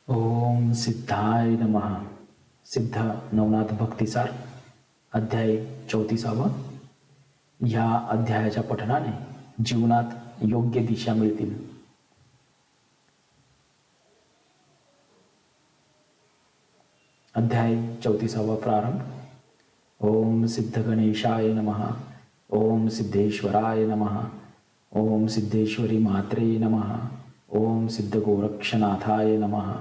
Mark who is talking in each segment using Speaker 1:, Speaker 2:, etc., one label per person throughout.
Speaker 1: ओम सिद्धाय नमः. सिद्ध नवनाथ भक्तिसार अध्याय 34. ह्या अध्यायाच्या पठणाने जीवनात योग्य दिशा मिळतील. अध्याय 34 प्रारंभ. ओम सिद्ध गणेशाय नमः. ओम सिद्धेश्वराय नमः. ओम सिद्धेश्वरी मात्रे नमः. ओम सिद्ध गोरक्षनाथाय नमः.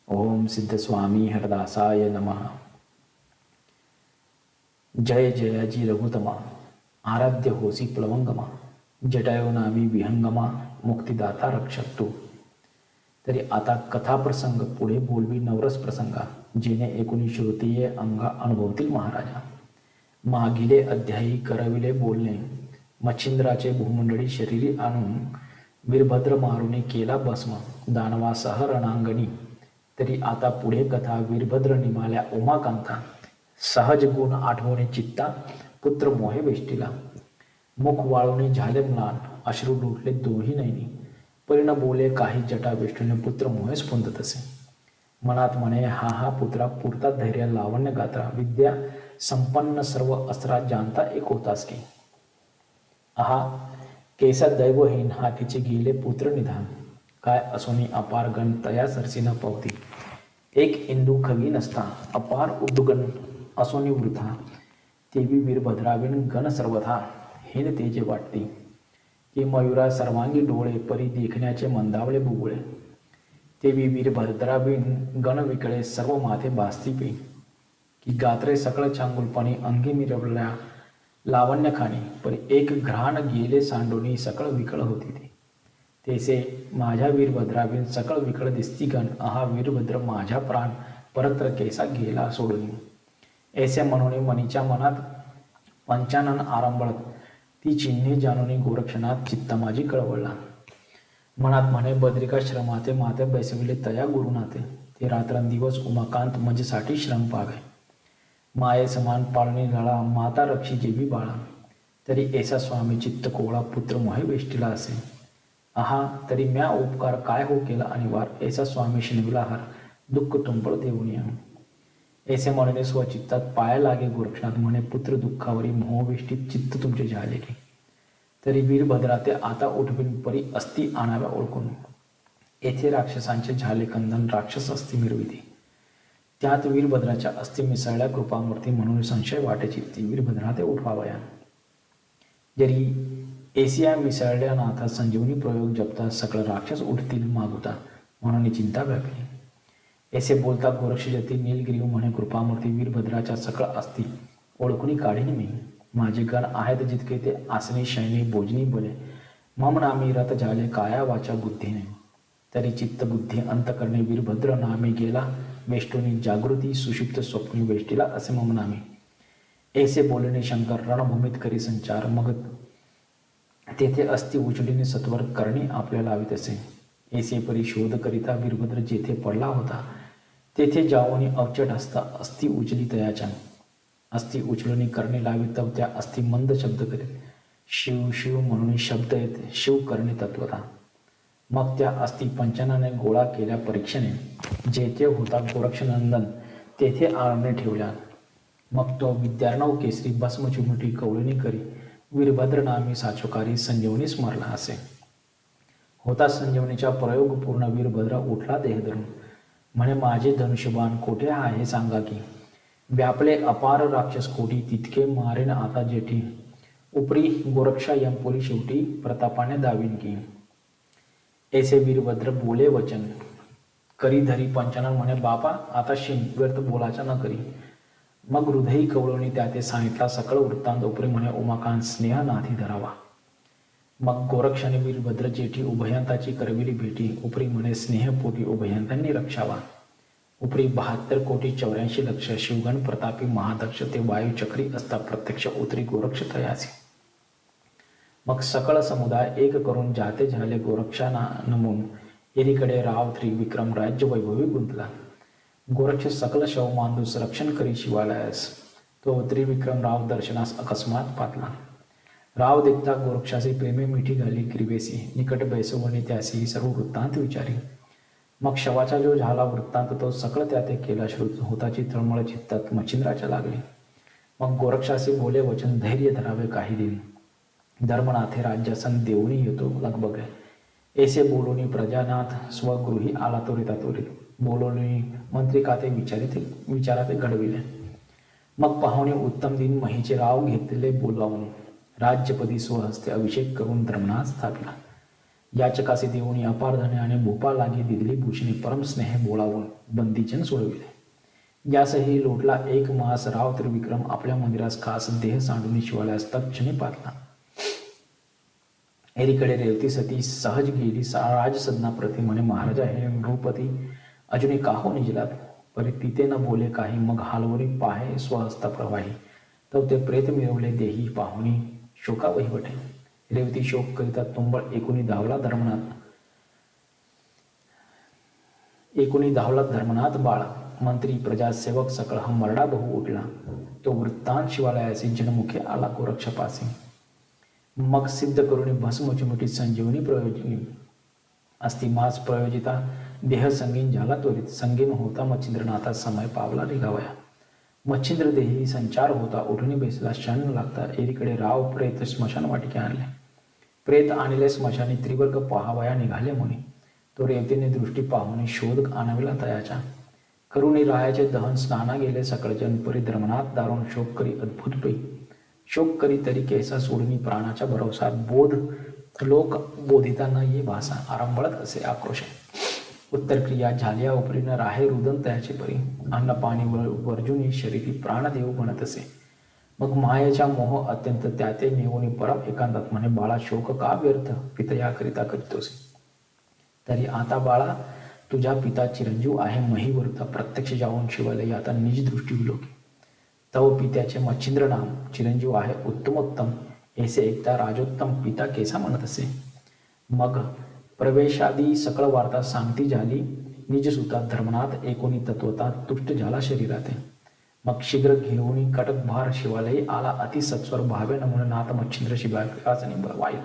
Speaker 1: ओम सिद्ध स्वामी हरदासाय नमः. जय जयाजी रघुतमा, आराध्य होसी प्लवंगमा, जटायो नामी विहंगमा, मुक्तिदाता रक्षक तू. तरी आता कथाप्रसंग पुढे बोलवी नवरस प्रसंगा, जेणे 19 श्रोतीये अंगा अनुभवतील महाराजा. मागिले अध्यायी करविले बोलणे, मच्छिंद्राचे भूमंडळी शरीरी आणून वीरभद्र मारुनी केला भस्म दानवासह रणांगणी. तरी आता पुढे कथा वीरभद्र निमाल्या उमाकांता, सहज गुण आठवणे चित्ता, पुत्र मोहे वेष्टीला. मुख वाळवणे झाले म्लान, अश्रू लुटले दोही नैनी, परिण बोले काही जटा वेष्टीने पुत्र मोहे स्फुंदत असे. मनात म्हणे हा हा पुत्रा पुरता धैर्य लावण्य गात्रा, विद्या संपन्न सर्व अस्त्रा जाणता एक होतास की. आहा केसा दैवहीन हातीचे गेले पुत्र निधान, काय असोनी अपार गण तया सरसी न पावती. एक इंदू खवी नसता अपार उद्गण असोनी वृथा, तेवी वीरभद्राविण गण सर्वथा हेन तेजे वाटती. की मयुरा सर्वांगी डोळे परी देखण्याचे मंदावळे बुबुळे, तेवी वीरभद्राविण गण विकळे सर्व माथे बास्ती पे. की गात्रे सकळ चांगुलपणी अंगी मिरवल्या लावण्य खाणी, परी एक घ्राण गेले सांडोनी सकळ विकळ होती ते. तेसे माझ्या वीरभद्राविण सकळ विकळ दिसती गण, आहा वीरभद्र माझ्या प्राण परत्र केसा गेला सोडून. ऐसे म्हणून मनीच्या मनात पंचानन आरंभळत, ती चिन्हे जाणून गोरक्षनाथ चित्त माझी कळवळला. मनात म्हणे बद्रिकाश्रमाते माते बैसविले तया गुरुनाथे, ते रात्रंदिवस उमाकांत मजेसाठी श्रम पावे. माये समान पाळणी लळा माता रक्षी जेवी बाळा, तरी ऐसा स्वामी चित्त कोळा पुत्र मोहे वेष्टीला असे. आहा तरी म्या उपकार काय हो केला अनिवार, ऐसा स्वामी शिनविला हार दुःख तुंबळ देऊन या. ऐसे म्हणणे स्वचित्तात पाया लागे गोरक्षनाथ, म्हणे पुत्र दुःखावरी मोहवेष्टीत चित्त तुमचे झाले की. तरी वीरभद्रा ते आता उठविन परी अस्ती आणाव्या ओळखून, येथे राक्षसांचे झाले कंदन राक्षस अस्ती मिरविते. त्यात वीरभद्राच्या अस्ती मिसळल्या कृपामूर्ती, म्हणून संशय वाटे चित्ती वीरभद्रा ते उठवावया. जरी एसिया मिसळल्या नाथा संजीवनी प्रयोग जपता, सकळ राक्षस उठतील मागुता, म्हणून चिंता व्यापली. ऐसे बोलता गोरक्षजती नीलगिरी म्हणे कृपामूर्ती, वीरभद्राच्या सकळ अस्ती ओळखुनी काढीन मी. माझे गण आहेत जितके ते आसनी शयनी भोजनी बले, मम नामी रथ झाले काया वाचा बुद्धीने. तरी चित्त बुद्धी अंतकरणे वीरभद्र नामी गेला वेष्टुनी, जागृती सुषुप्त स्वप्नी वेष्टीला असे मम नामी. ऐसे बोलणे शंकर रणभूमीत करी संचार, मग तेथे अस्ति उचलीने सत्वर करणे आपल्याला लावित असे. ऐसे परी शोध करिता वीरभद्र जेथे पडला होता, तेथे जाऊनी अवचट असता अस्ति उचली तयाच्या. अस्ति उचलणी करणे लावित त्या अस्ति मंद शब्द करीत, शिव शिव म्हणून शब्द येते, शिव करणे तत्वता. मग त्या अस्ति पंचनाने गोळा केल्या परीक्षेने, जेथे होता गोरक्षनंदन तेथे आणणे ठेवल्या. मग तो विद्यार्णव केसरी भस्म चिमुटी कवळणी करी, वीरभद्र नामी साचोकारी संजीवनी स्मरला असे. होता संजीवनीचा प्रयोग पूर्ण वीरभद्र उठला देह धरून, म्हणे माझे धनुष्यबाण कोठे आहे सांगा की. व्यापले अपार राक्षस कोटी, तितके मारेन आता जेठी. उपरी गोरक्षा यमपुरी शेवटी प्रतापाने दावीन की. ऐसे वीरभद्र बोले वचन, करी धरी पंचानन म्हणे बापा आता शिन व्यर्थ बोलाचा न करी. मग हृदयी कवळवणी त्या ते सांगितला सकळ वृत्तांत, उपरी म्हणे उमाकांत स्नेह नाथी धरावा. मग गोरक्षाने वीरभद्र जेठी उभयंताची करविली भेटी, उपरी म्हणे स्नेहपोटी उभयंतांनी रक्षावा. उपरी 72 कोटी 84 लक्ष शिवगण प्रतापी महादक्ष, ते वायुचक्री असता प्रत्यक्ष उतरी गोरक्ष तयासी. मग सकळ समुदाय एक करून जाते झाले गोरक्षाना नमून, एकीकडे राव त्रिविक्रम राज्य वैभवी गुंतला. गोरक्ष सकल शव मांडूस रक्षण करी शिवालयास, तो त्रिविक्रम राव दर्शनास अकस्मात पातला. राव देखता गोरक्षाचे प्रेमे मिठी घाली ग्रीवेसी, निकट बैसवणी त्यासी सर्व वृत्तांत विचारी. मग शवाचा जो झाला वृत्तांत तो सकळ त्या ते केला श्रुत होताची तळमळ चित्तात मच्छिंद्राच्या लागली. मग गोरक्षासी बोले वचन धैर्य धरावे काही दिन, धर्मनाथे राज्यासन देऊनी येतो लगबग. ऐसे बोलोनी प्रजानाथ स्वगृही आला त्वरिता त्वरित, बोलोनी मंत्री काते विचाराते घडविले. मग पाहुणे उत्तम दिन महीचे राव घेतले बोलावून, राज्यपदी स्वहस्ते अभिषेक करून धर्मनाथ स्थापिला. याचकासी देऊनी अपार धने आणि भूपा लागी दिदली भूषणे परम स्नेह बोलावून बंदीजन सोडविले. यासही लोटला एक मास राव त्रिविक्रम आपल्या मंदिरास खास देह सांडून शिवालयास तक्षणी पातला. एकीकडे रेवती सती सहज गेली राजसदना प्रति म्हणे महाराजा हे नृपती अजूनही काहो निजलात, परी तिथे न बोले काही. मग हालवरी पाहे स्वहस्ता प्रवाही, तर ते प्रेत मिळवले देही पाहुणी शोका वहिवटे. रेवती शोक करिता तुंबळ एकूणी धावला धर्मनाथ बाळ. मंत्री प्रजासेवक सकळ हा मरडा बहु उठला. तो वृत्तांत शिवालयाचे जनमुखे आला गोरक्षपासी. मग सिद्ध करून भस्म चिमुटी संजीवनी प्रयोजनी असती मास प्रयोजिता देह संगीन झाला त्वरित. संगीन होता मच्छिंद्रनाथा समय पावला निघावया. मच्छिंद्र देही संचार होता उठून बेसला क्षण लागता. एकीकडे राव प्रेत स्मशान वाटिके आणले. प्रेत आणले स्मशानी त्रिवर्ग पहावया निघाले मुनी. तो रेवतीने दृष्टी पाहुणे शोध आणाविला तयाच्या. करुणी रायाचे दहन स्नाना गेले सकळजन, परी धर्मनाथ दारुण शोक करी अद्भुत पै. शोक करी तरी केसा सोडणी प्राणाच्या भरोसा, बोध लोक बोधितांना ये भाषा. आरंभळत असे आक्रोश उत्तर क्रिया झाल्या उपरीनं राहे रुदन तयाचे परी. अन्न पाणी वर्जुनी शरीरी प्राणदेव बनत असे. मग मायेच्या मोह अत्यंत त्याते नेऊनी परम एकांतात म्हणे बाळा शोक का व्यर्थ पितया करिता करीतोसे. तरी आता बाळा तुझ्या पिता चिरंजीव आहे महीवृत्ता. प्रत्यक्ष जाऊन शिवालय आता निज दृष्टी विलोकी. तव पित्याचे मच्छिंद्र नाम चिरंजीव आहे उत्तमोत्तम. ऐसे एकदा राजोत्तम पिता केसा म्हणत असे. मग प्रवेशादी सकळ वार्ता सांगती झाली निज सुतात. धर्मनाथ एकोणी तत्वता तुष्ट झाला शरीराते. मग शीघ्र घेऊन कटकभार शिवालयी आला अति सत्वर भावे नमुने नाथ मच्छिंद्र शिवाकाचनी वाईल.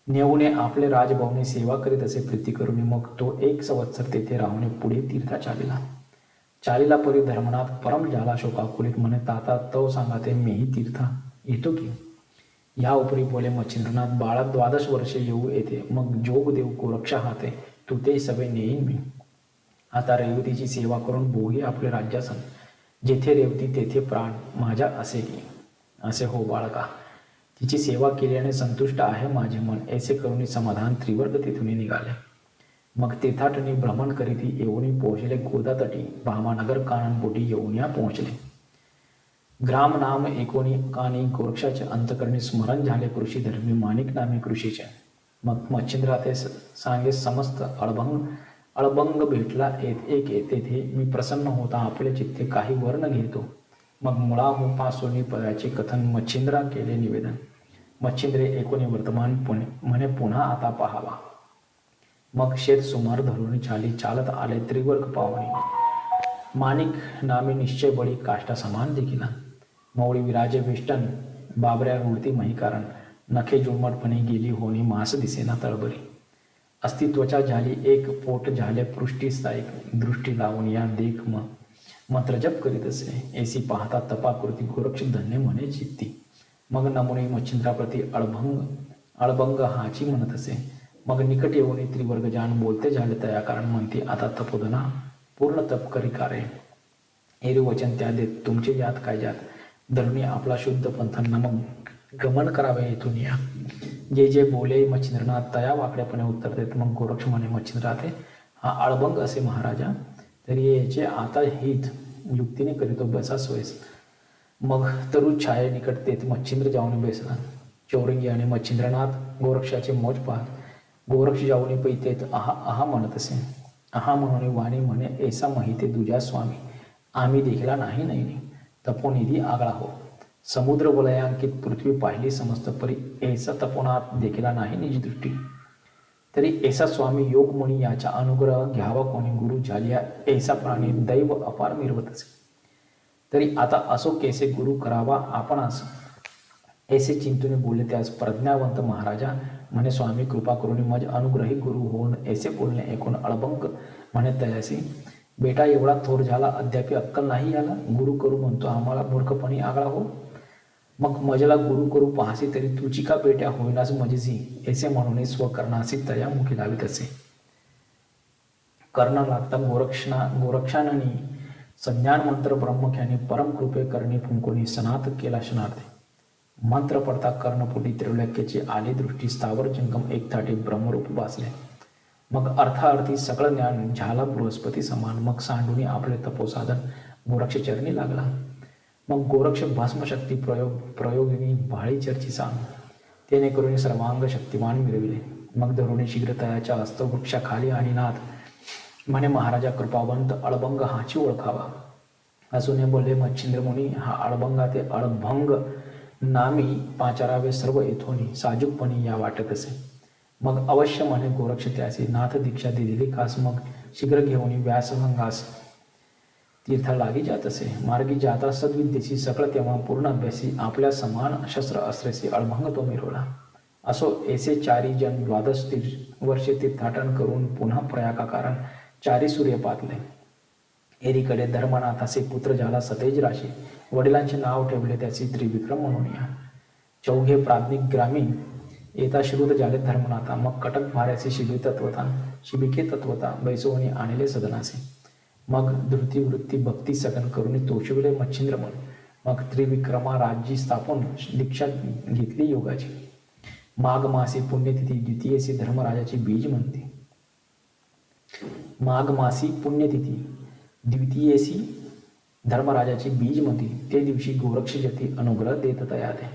Speaker 1: नेऊने आपले राजभवने सेवा करीत असे प्रीती करून मग तो 1 संवत्सर तेथे राहून पुढे तीर्था चालिला परी धर्मनाथ परम झाला शोकाकुलित म्हणे ताता तव सांगा ते मीही तीर्था येतो की. या उपरी बोले मच्छिंद्रनाथ बाळा 12 वर्षे येऊ येते. मग जोग देव गोरक्षा हाते तू ते सगळे नेईन मी. आता रेवतीची सेवा करून भोगी आपले राज्यासन. जेथे रेवती तेथे प्राण माझ्या असे की. असे हो बाळका, तिची सेवा केल्याने संतुष्ट आहे माझे मन. ऐसे करून समाधान त्रिवर्ग तेथून निघाले. मग तेथाटणी भ्रमण करीती येऊनी पोहोचले गोदातटी. भामानगर काननपोटी येऊन पोहोचले. ग्राम नाम एकोणी कानी गोरक्षाचे अंतकरणी स्मरण झाले कृषी धर्मी माणिक नामे कृषीचे. मग मच्छिंद्राते सांगे समस्त अळभंग भेटला एक तेथे. मी प्रसन्न होता आपले चित्ते काही वर्ण घेतो. मग मुळाहून पासोनी पदाचे कथन मच्छिंद्रा केले निवेदन. मच्छिंद्रे एकोणी वर्तमान म्हणे पुन्हा आता पहावा. मग शेत सुमार धरून चालत आले त्रिवर्ग पावणे. माणिक नामे निश्चय बळी काष्टा समान देखील. मौळी विराजे वेष्टन बाबऱ्या रुळती महिकारण. नखे जुळमटपणे गेली होणी मास दिसेना तळबरी. अस्तित्वाच्या झाली एक पोट झाले पृष्टी स्थायिक. दृष्टी लावून या देख मंत्रजप करीत असे. ऐसी पाहता तपाकृती गोरक्ष धन्य म्हणे चित्ती. मग नमुने मच्छिंद्राप्रती अळभंग हाची म्हणत असे. मग निकट येऊन त्रिवर्ग जान बोलते झाले तया कारण म्हणते आता तपोधना पूर्ण तप करी कारे. एरी वचन त्या देत तुमचे जात काय जात. धरुणी आपला शुद्ध पंथांना मग गमन करावे येथून या. जे बोले मच्छिंद्रनाथ तया वाकड्यापणे उत्तर देत. मग गोरक्ष म्हणे मच्छिंद्राते हा अळभंग असे महाराजा, तरी याचे आता हित युक्तीने करीतो बसा सोयस. मग तरु छाये निकट तेथ मच्छिंद्र जाऊन बेसला. चौरंगी आणि मच्छिंद्रनाथ गोरक्षाचे मोज पाहत. गोरक्ष जाऊन पैतेत आहा म्हणत असे. आहा म्हणून वाणी म्हणे ऐसा माहिती दुजा स्वामी आम्ही देखला नाही तपोनिधी आगळा हो. समुद्र वलयांकित पृथ्वी पाहिली समस्त परी ऐसा तपोनात देखला नाही निज दृष्टी. तरी ऐसा स्वामी योगमणी याचा अनुग्रह घ्यावा कोणी गुरु झालिया. ऐसा प्राणी दैव अपार मिरवत असे. तरी आता असो कैसे गुरु करावा आपणास. ऐसे चिंतून बोलले त्यास प्रज्ञावंत महाराजा. म्हणे स्वामी कृपा करून मज अनुग्रही गुरु होऊन ऐसे बोलणे ऐकून अळभंग म्हणे तयासी, बेटा एवढा थोर झाला अद्याप अक्कल नाही याला, गुरु करू म्हणतो आम्हाला मूर्खपणी आगळा हो, मग मजला गुरु करू पाहसी तरी तुची का बेट्या होईनास मजेसी, ऐसे म्हणून स्वकर्णासी तया मुखी लावित असे. कर्ण लागता गोरक्षाननी संज्ञान मंत्र ब्रह्मख्यानी परम कृपे करणी फुंकोनी सनात केला शनार्थे. मंत्र पडता कर्णपुटी त्रिलोक्याची आली दृष्टी स्थावर जंगम एकताटी ब्रह्मरूप वाचले. मग अर्थार्थी सगळं ज्ञान झाला बृहस्पती समान. मग सांडूनी आपले तपोसाधन गोरक्ष चरणी लागला. मग गोरक्ष भस्मशक्ती प्रयोगिनी भाळी चर्ची सांग, तेने करून सर्वांग शक्तिमान मिळविले. मग धरुणी शीघ्रतयाच्या अस्तवृक्षाखाली आणि नाथ म्हणे महाराजा कृपावंत अळभंग हाची ओळखावा. असूने बोलले मच्छिंद्र मुनी, हा अळभंगा ते अळभंग नामी पाचारावे सर्व येथोनी साजूकपणी या वाटत असे. मग अवश्य म्हणे गोरक्ष त्यासी नाथ दीक्षा दिलेली खास. मग शीघ्र घेऊन व्यासभंगास तीर्थ लागी जात असे. मार्गी जाता सद्विद्येची सकळ तेव्हा पूर्ण अभ्यासी आपल्या समान शस्त्र अस्त्रेसी अळभंग तो मिरवला. असो ऐसे चारी जन 12 वर्षे तीर्थाटन करून पुन्हा प्रयागाकारण 4 सूर्य पातले. एरीकडे धर्मनाथाचे पुत्र झाला सतेज राशी. वडिलांचे नाव ठेवले त्याचे त्रिविक्रम म्हणून या. चौघे प्राज्ञिक ग्रामीण येता श्रुत झाले धर्मनाथा. मग कटक भाऱ्याचे शिबिके तत्वता बैसवणी आणले सदनाचे. मग धृती वृत्ती भक्ती सगन करून तोषविले मच्छिंद्र मन. मग त्रिविक्रमा राज्य स्थापन दीक्षा घेतली योगाची. माघ मासी पुण्यतिथी द्वितीयसी धर्मराजाची बीज म्हणते. माघ मासी पुण्यतिथी द्वितीयसी धर्मराजाची बीज म्हणते. ते दिवशी गोरक्ष जती अनुग्रह देत तयाते.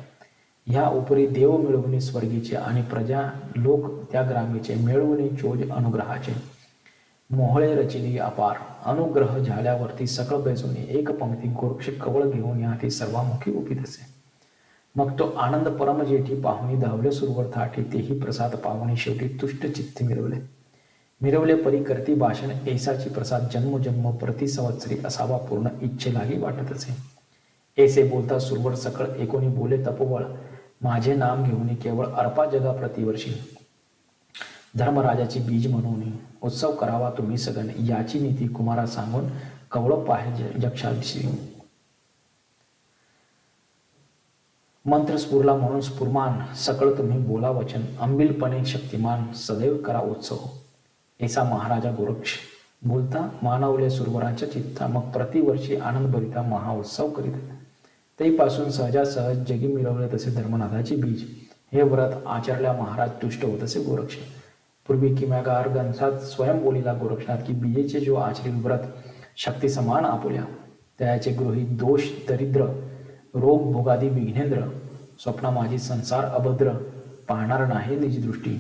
Speaker 1: ह्या उपरी देव मिळवणे स्वर्गीचे आणि प्रजा लोक त्या ग्रामीचे मिळवणे चोज अनुग्रहाचे. मोहळे रचिली अपार अनुग्रह झाल्यावरती सकळ बैसवणे एक पंक्ती गोरक्ष कवळ घेऊन या ते सर्वामुखी उभीत असे. मग तो आनंद परम जेठी पाहुणी धावले सुरवर थाटी. तेही प्रसाद पाहुणी शेवटी तुष्ट चित्त मिरवले परी करती भाषण ऐसाची प्रसाद जन्मोजन्म प्रति संवत्सरी असावा पूर्ण इच्छे लागी वाटत असे. ऐसे बोलता सुरवर सकळ एकोणी बोले तपोबळ माझे नाम घेऊन केवळ अर्पा जगा प्रतिवर्षी. धर्मराजाची बीज म्हणून उत्सव करावा तुम्ही सगन. याची नीती कुमारा सांगून कवळ पाहे जक्षादिशी. मंत्र स्फुरला म्हणून स्फुरमान सकळ तुम्ही बोला वचन. अंबिलपणे शक्तिमान सदैव करा उत्सव. ऐसा महाराजा गोरक्ष बोलता मानवले सुरवरांच्या चित्ता. मग प्रतिवर्षी आनंद भरिता महाउत्सव करीत. तैपासून सहजासहज जगी मिळवले तसे धर्मनाथाचे बीज. हे व्रत आचरल्या महाराज तुष्ट होत असे गोरक्ष. पूर्वी किम्यागार ग्रंथात स्वयं बोलिला गोरक्षनाथ की बीजेचे जो आचरित व्रत शक्ती समान आपुल्या त्याचे गृहीत दोष दरिद्र रोग भोगादी विघ्नेंद्र स्वप्ना माझी संसार अभद्र पाहणार नाही निजी दृष्टी.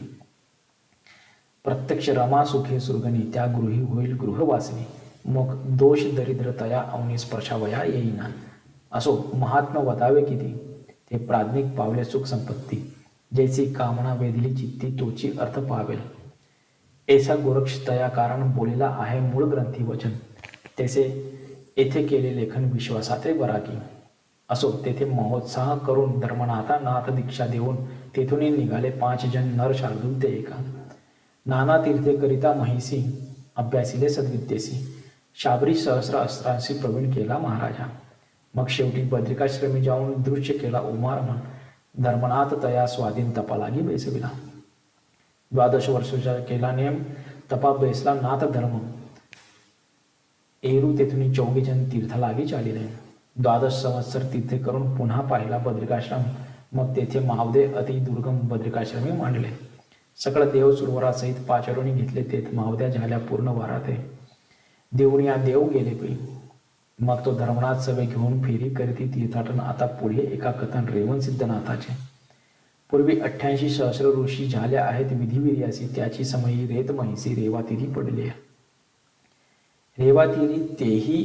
Speaker 1: प्रत्यक्ष रमा सुखे सुरगणी त्या गृही होईल गृहवासिनी. मग दोष दरिद्र तया अवनी स्पर्शावया येईना. असो महात्मा वदावे किती ते प्राज्ञिक पावले सुख संपत्ती. जैसी कामना वेधली चित्ती तोची अर्थ पावेल. ऐसा गोरक्ष तया कारण बोलेला आहे मूळ ग्रंथी वचन. त्याचे येथे केले लेखन विश्वासाचे बराकी. असो तेथे महोत्साह करून धर्मनाथा नाथ दीक्षा देऊन तेथून निघाले 5 जण नर शार्दूल ते एका. नाना तीर्थे करिता महिसी अभ्यासिले सद्विद्येसी. शाबरी सहस्र अस्त्रांशी प्रवीण केला महाराजा. मग शेवटी बद्रिकाश्रमी जाऊन दृश्य केला उमारमन. धर्मनाथ तया स्वाधीन तपा लागी बैसविला. 12 वर्षाचा केला नेम तपा बैसला नाथ धर्म. एरू तेथून 24 जण तीर्थ लागी चालिले. 12 संवत्सर तीर्थे करून पुन्हा पाहिला बद्रिकाश्रम. मग तेथे मावदे अति दुर्गम बद्रिकाश्रमी मांडले. सकळ देव सुरवरासहित पाचारोनी घेतले. तेथ मावद्या झाल्या पूर्ण वाराते. देवणिया देव गेले पै. मग तो धर्मनाथ सवे घेऊन फेरी करीती तीर्थाटन. आता पुढे एका कथन रेवण सिद्धनाथाचे. पूर्वी 88 सहस्र ऋषी झाल्या आहेत विधिवीर्यासी. त्याची समयी रेत महिसी रेवातीरी पडले. रेवातीरी तेही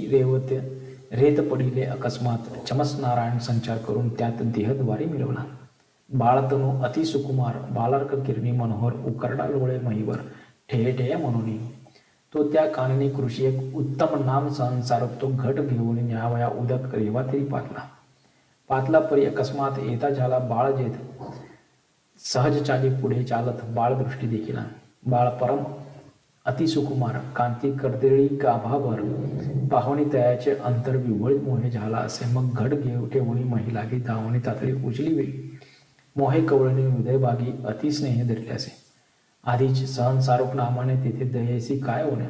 Speaker 1: रेत पडिले अकस्मात. चमस नारायण संचार करून त्यात देहद्वारी मिळवला. बाळतनु अति सुकुमार बालार्क किरणी मनोहर उकरडा लोळे महीवर ठेय ठेय म्हणून. तो त्या काननी कृषी एक उत्तम नाम संसार. तो घट घेऊन न्यावया उदक रेवातीरी पातला. परी अकस्मात येता झाला बाळ जेत. सहज चाली पुढे चालत बाळ दृष्टी देखिला. बाळ परम अतिसुकुमार कांती कर्दळी गाभाभर पाहुणी तयाचे अंतर विवळ मोहे झाला असे. मग घड घेऊ ठेवणी महिलागी धावणी तातडी उचली वेळी मोहे कवळणी हृदयभागी अतिस्नेह धरले असे. आधीच सहन सारोप नामाने तेथे दयेसी काय होणे.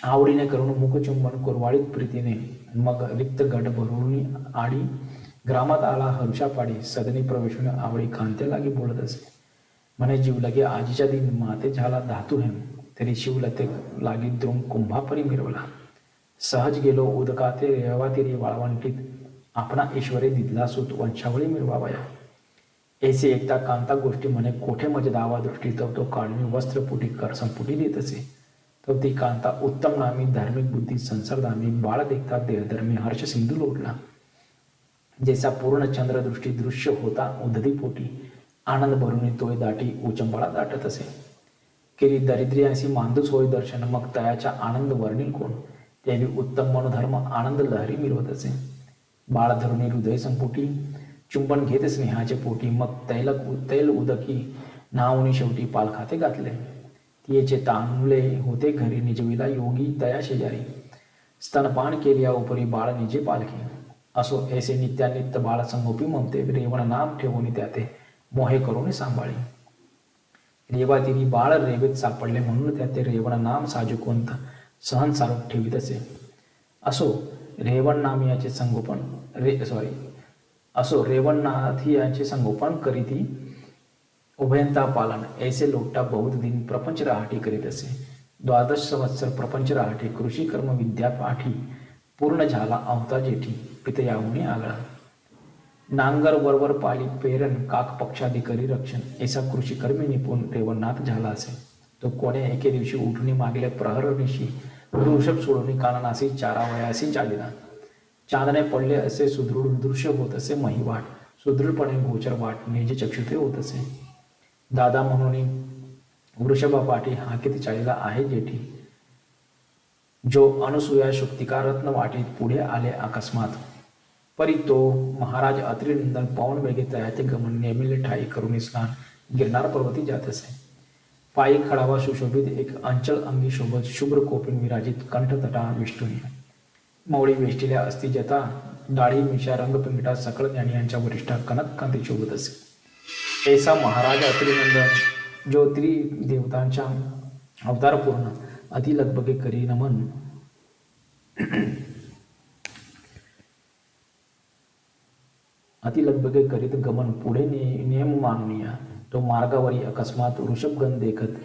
Speaker 1: आवडीने करून मुखचुंबन कुरवाळीत प्रीतीने मग रिक्त घट भरून आडी ग्रामात आला हर्षा पाडी सदनी प्रवेशून आवडी कांत्या लागी बोलत असे. म्हणे जीव लगे आजीच्या दिन माते झाला धातू हेम तरी शिवलते लागी द्रोण कुंभापरी मिरवला. सहज गेलो उदकाते रेवातिरी वाळवंटीत आपणा ईश्वरी दिदला सूत वंशावळी मिरवावया. ऐसे एकदा कांता गोष्टी म्हणे कोठे मज दावा दृष्टी तव तो काढणी वस्त्रपुटी कर संपुटी देत असे. तव ती कांता उत्तम नामी धार्मिक बुद्धी संसारधामी बाळ देखता देहधर्मी हर्ष सिंधू लोटला. जैसा पूर्ण चंद्रदृष्टी दृश्य होता उधदी पोटी आनंद भरून तोय दाटी उचंबळा दाटत असे. केली दरिद्रियांशी मांदूस होय दर्शन मग तयाच्या आनंद वर्णिल कोण त्यावी उत्तम मनोधर्म आनंद लहरी मिरवत असे. बाळ धरुणी हृदय संपुटी चुंबन घेत स्नेहाचे पोटी मग तैल उदकी नावनी शेवटी पालखाते घातले. तियेचे तांबले होते घरी निजविला योगी तया शेजारी स्तनपान केल्या उपरी बाळ निजे पालखी. असो ऐसे नित्यानित्य बाळ संगोपी ममते रेवण नाम ठेवून त्याते मोहे करून सांभाळी. रेवातिरी बाळ रेवेत सापडले म्हणून त्याते रेवण नाम साजुकोंत सहन सारोप ठेवीत असे. असो रेवण नाम याचे संगोपन असो रेवणनाथ याचे संगोपन करीती उभयंता पालन ऐसे लोटा बहुत दिन प्रपंच राहाटी करीत असे. 12 संवत्सर प्रपंच राहाटी कृषी कर्म विद्या पाठी पूर्ण झाला अवता जेठी पितयाहुनी आगळा. नांगर वरवर पाळी पेरण काक पक्षादी करी रक्षण ऐसा कृषी कर्मी निपुण रेवणनाथ झाला असे. तो कोण्या एके दिवशी उठून मागले प्रहर निशी वृषभ सोडून काननासी चारावयासी चालिला. चांदणे पडले असे सुदृढ दृश्य होत असे महिवाट सुदृढपणे गोचर वाट निज चक्षुते होत असे. दादा म्हणून वृषभा पाठी हा किती चालीला आहे जेठी जो अनुसूया शुक्तिका रत्न वाटीत पुढे आले अकस्मात. परी तो महाराज अत्रिनंदन पावन वेगे तयाचे गमन नेमिले ठाई करून स्नान गिरनार पर्वती जात असे. पायी खडावा सुशोभित एक अंचल अंगी शोभत शुभ्र कोपिन विराजित कंठतटा विष्णुनी मौळी वेष्टिल्या असती जता डाळी मिशा रंगपिंगटा सकळ ज्ञानी यांच्या वरिष्ठा कनक कांती शोभत असे. ऐसा महाराज अत्रिनंदन जो त्रिदेवतांच्या अवतार पूर्ण अति लगबगे करी नमन अति लगबगे करीत गमन पुढे नियम मानूया. तो मार्गावरी अकस्मात वृषभगण देखत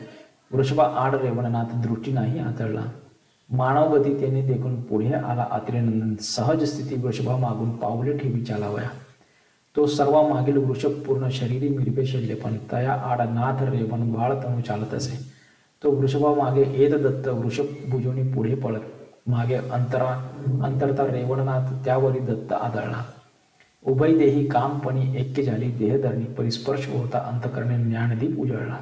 Speaker 1: वृषभा आड रेवणनाथ दृष्टी नाही आतळला. मानवगती त्याने देखून पुढे आला अत्रिनंदन सहज स्थिती वृषभा मागून पावले ठेवी चालावया. तो सर्व मागील वृषभ पूर्ण शरीरी मिरपे शल्य पण तया आड नाथ रेवण बाळ तणू चालत असे. तो वृषभा मागे एद दत्त वृषभ भुजोनी पुढे पळत मागे अंतरता रेवणनाथ त्यावरी दत्त आदळला. उभय देही कामपणी ऐक्य झाली देहधरणी परिस्पर्श होता अंतकरणे ज्ञानदीप उजळला.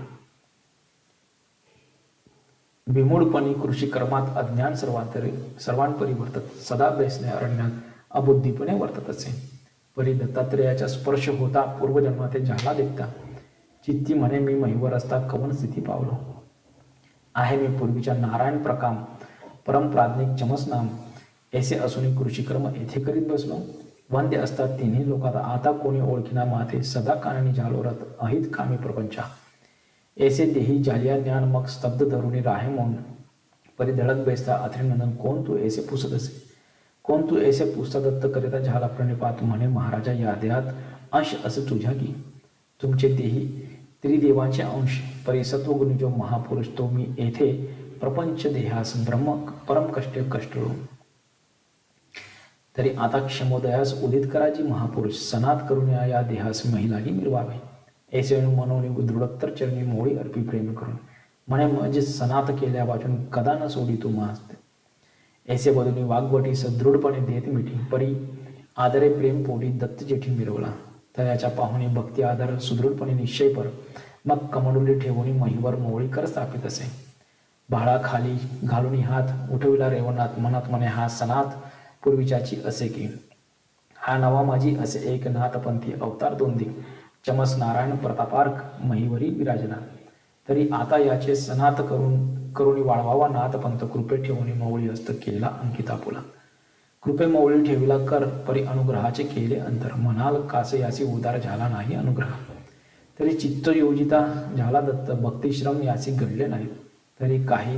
Speaker 1: विमूढपणी कृषी कर्मात अज्ञान सर्वांपरी वर्तत सदा बेसणे अरण्यात अबुद्धीपणे वर्तत असे. परी दत्तात्रेयाचा स्पर्श होता पूर्वजन्माते झाला देखता चित्ती म्हणे मी महिवर असता कवन स्थिती पावलो आहे मी पूर्वीच्या नारायण प्रकाम परमप्राज्ञिक चमस नाम ऐसे असून कृषी कर्म येथे करीत बसलो. वंद्य असतात तिन्ही लोकात आता कोणी ओळखीना माते सदा काननी झालो रथ अहित कामी प्रपंचा. ऐसे देही जालिया ज्ञान मग स्तब्ध धरुणी राहे मौन परी धडक बेसता अत्रिनंदन कोण तू ऐसे पुसत असे कोण तू ऐसे पुसता दत्त करिता झाला प्रणिपात म्हणे महाराजा या देहात अंश असे तुझ्या की तुमचे देही त्रिदेवांचे अंश परिसत्वगुणी जो महापुरुष तो मी येथे प्रपंच देहास ब्रह्म परम कष्टळू. तरी आता क्षमोदयास उदित कराजी महापुरुष सनात करून या देहास महिलागी मिरवावे. ऐसे मनोनी दृढोत्तर चरणी मोळी अर्पी प्रेम करून म्हणे म्हणजे सनात केल्या वाचून कदा न सोडी तू मास्त. ऐसे बदुनी वाघवटी सदृढपणे देत मिठी परी आदरे प्रेम पोटी दत्त जेठी मिरवला. तयाच्या पाहुणे भक्ती आदर सुदृढपणे निश्चय पर मग कमंडुली ठेवून महिवर मोळी कर स्थापित असे. भाळा खाली घालून हात उठविला रेवणात मनात म्हणे हा सनात पूर्वीच्याची असे की हा नवा माझी असे एक नाथपंथी अवतार दोन दिक चमस नारायण प्रतापार्क महिवरी विराजना. तरी आता याचे सनात करुणी वाळवावा नाथ पंत कृपे ठेवून मौळी हस्त केला अंकिता पुला. कृपे मौळी ठेविला कर परी अनुग्रहाचे केले अंतर. म्हणाल कासे यासी उदार झाला नाही अनुग्रह. तरी चित्त योजिता झाला दत्त भक्तिश्रम यासी घडले नाही. तरी काही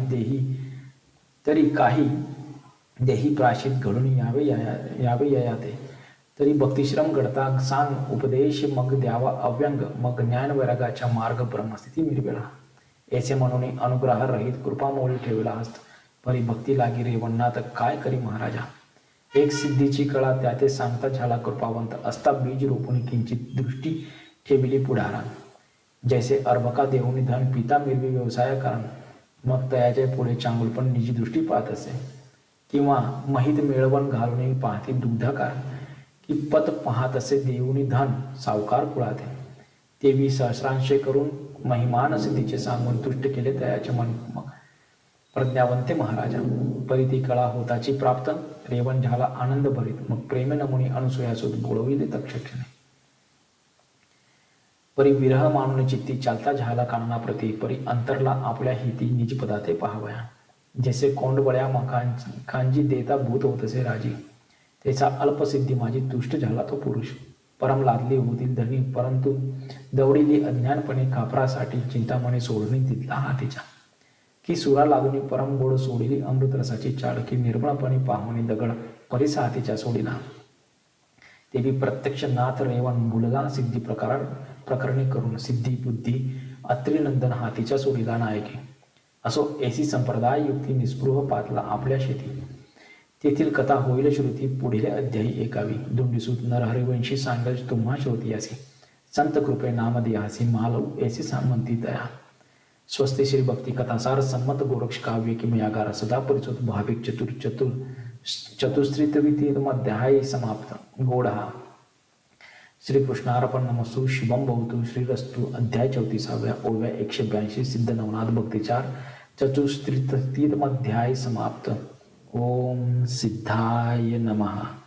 Speaker 1: देही प्राशित घडून यावे ययाते. तरी भक्तिश्रम घडता सांग उपदेश मग द्यावा अव्यंग. मग ज्ञान वैरागाच्या मार्ग ब्रह्मस्थिती मिरवेला. ऐसे म्हणून अनुग्रह रहित कृपा मोळी ठेवला हस्त. परी भक्ती लागी रेवणात काय करी महाराजा. एक सिद्धीची कळा त्याते सांगता झाला कृपावंत. असता बीज रोपून किंचित दृष्टी ठेविली पुढारा. जैसे अर्भका देऊनी धन पिता मिरवी व्यवसाय कारण. मग तयाच्या पुढे चांगुलपण निजी दृष्टी पाहत असे. किंवा महित मिळवण घालून पाहती दुग्धाकार. की पत पाहत असे देऊनी धन सावकार कुळाते. तेवी सहस्रांशे करून महिमान सिद्धीचे सांगून तुष्ट केले तयाचे मन प्रज्ञावंते महाराजा. परी ती कळा होताची प्राप्त रेवण झाला आनंद भरीत. मग प्रेमे नमुनी अनुसूयासूत बोळविले तक्षक्षणे. परी विरह मानून चित्ती चालता झाला कानना प्रती. परी अंतरला आपल्या हिती निज पदाते पाहावया. जैसे कोंडबळ्या कांजी देता भूत होतसे राजी. त्याचा अल्पसिद्धी माझी तुष्ट झाला तो पुरुष. परम लादली होतील धनी परंतु दवडीली अज्ञानपणे कापरासाठी चिंतामणी सोडणी तिथला हातीच्या. की सुरा लागून परम गोड सोडली अमृतरसाची चाड. की निर्मळपणे पाहुणे दगड परीसा हातीच्या सोडिला. तेवी प्रत्यक्ष नाथ रेवण भुलला सिद्धी प्रकरणे करून. सिद्धी बुद्धी अत्रिनंदन हातीच्या सोडिला नायके. असो ऐसी संप्रदाय युक्ती निस्पृह पातला आपल्या शेती. तेथील कथा होईल श्रुती पुढील अध्यायी एकावी. दुंडीसूत नरहरिवंशी सांगज तुम्हा श्रोती यासी. संत कृपे नाम देहासी मालव ऐसी सामंती दया. स्वस्ति श्री भक्ती कथासार संमत गोरक्ष काव्य किमयागार सदा परिचोत भाविक चतुस्त्रितवितीमध्याय समाप्त. गोडहा श्रीकृष्णार्पण नमस्तु. शुभम भवतु. श्रीरस्तु. अध्याय 34 ओव्या 182 सिद्ध नवनाथ भक्तिचार चतुस्त्रितमध्याय समाप्त. ओम सिद्धाय नमः.